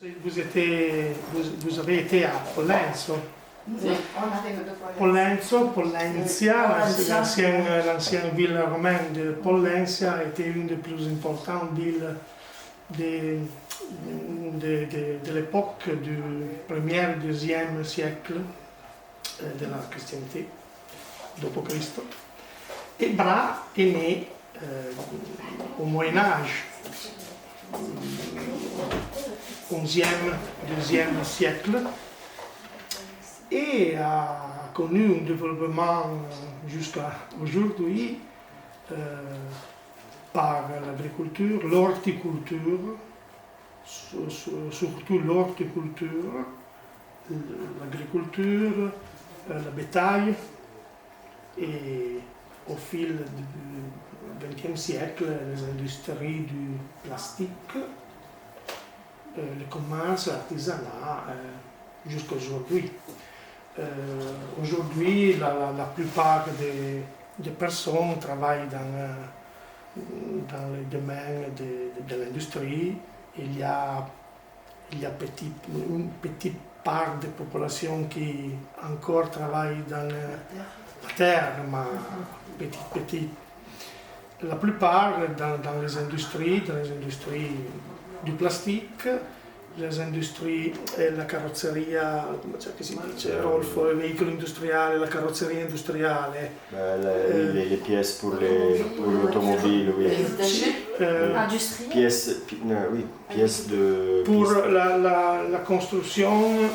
Vous avez été à Pollenzo. Oui, on arrive de Pollenzo, Pollentia, l'ancienne ville romaine de Pollentia était une des plus importantes villes de l'époque du 1er et 2e siècle de la chrétienté, dopo Cristo. Et Bra est né au Moyen-Âge, 11e, 2e siècle, et a connu un développement jusqu'à aujourd'hui par l'agriculture, l'horticulture, surtout l'horticulture, l'agriculture, la bétail, et au fil du XXe siècle, les industries du plastique, le commerce, l'artisanat, jusqu'à aujourd'hui. Aujourd'hui, la plupart des personnes travaillent dans le domaine de l'industrie. Il y a une petite part de population qui encore travaille dans la terre, mais petit. La plupart dans les industries du plastique, les industries e la carrozzeria, cioè che si dice, Rolfo, i veicoli industriali, la carrozzeria industriale. Les pièces pour l'automobile, oui. Industrie. Pièces de... Pour la construction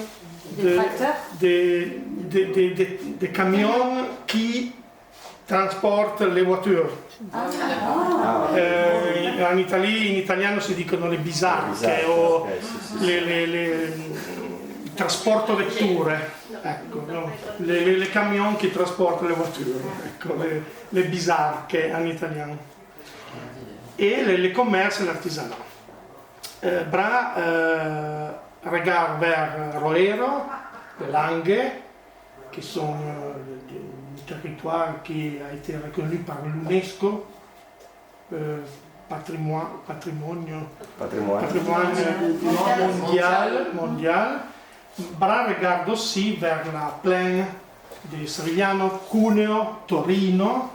des camions qui transportent les voitures. In italiano si dicono le bisarche o il trasporto vetture, ecco, no? Le camion che trasportano le voiture, ecco, le bisarche in italiano. E le commerce e l'artisanat. Bra regarde vers Roero, les Langhes, qui sont un territoire qui a été reconnu par l'UNESCO, patrimoine mondial. Bra regarde aussi vers la plaine de Serigliano, Cuneo, Torino,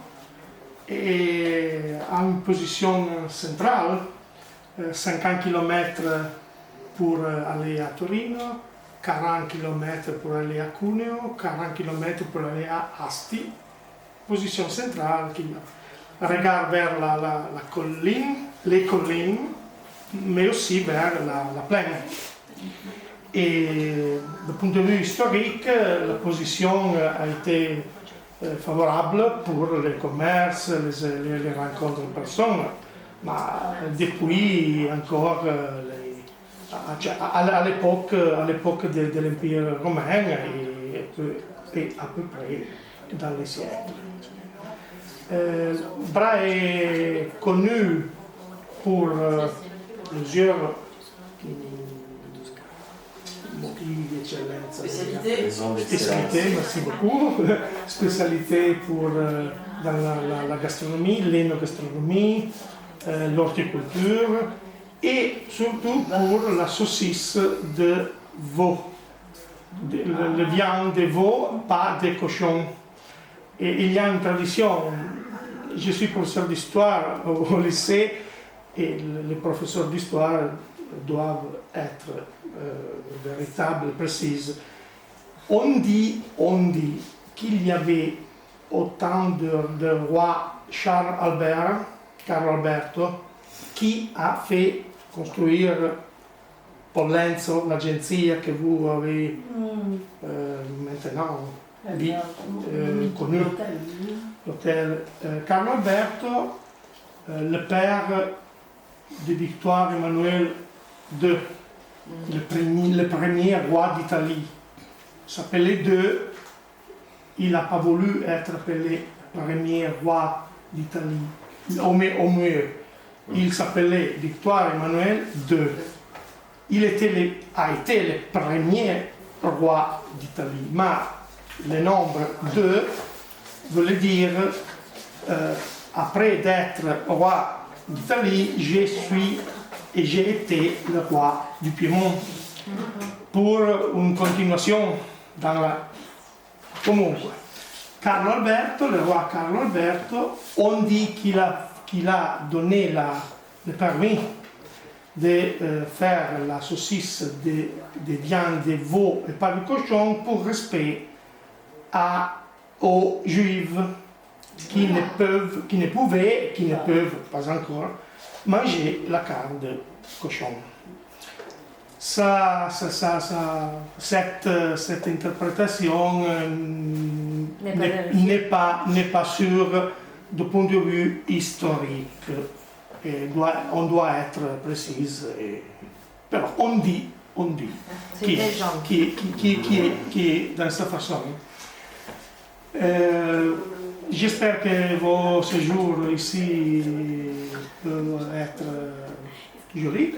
et a une position centrale, 50 km pour aller à Torino, 40 km pour aller à Cuneo, 40 km pour aller à Asti. Position centrale qui regarde vers la colline, les collines, mais aussi vers la plaine. Et du point de vue historique, la position a été favorable pour les commerces, les rencontres de personnes, mais depuis encore, à l'époque de l'Empire romain et à peu près dans les siècles. Bra est connu pour plusieurs motivi di eccellenza. Spécialité, merci beaucoup. Spécialité pour dans la gastronomie, l'enogastronomie, l'horticulture et surtout pour la saucisse de veau. La viande de veau, pas de cochon. Et il y a une tradition. Je suis professeur d'histoire au lycée et les professeurs d'histoire doivent être véritables, précises. On dit qu'il y avait autant de rois Carlo Alberto, qui a fait construire Pollenzo, l'agenzia que vous avez maintenant connu, l'hôtel Carlo Alberto, le père de Victoire Emmanuel II, le premier roi d'Italie, s'appelait II. Il n'a pas voulu être appelé premier roi d'Italie, au mieux. Il s'appelait Victoire Emmanuel II. Il a été le premier roi d'Italie, mais le nombre 2 voulait dire après d'être roi d'Italie, je suis et j'ai été le roi du Piémont pour une continuation dans la... Comunque, Carlo Alberto, le roi Carlo Alberto, on dit qu'il a donné le permis de faire la saucisse de viande de veau et pas de cochon pour respect aux juifs qui ne pouvaient, qui ne peuvent pas encore manger la carne de cochon. Cette interprétation n'est pas sûre du point de vue historique. Et on doit être précise. Però on dit qui est dans cette façon. J'espère que vos séjours ici peuvent être jolis.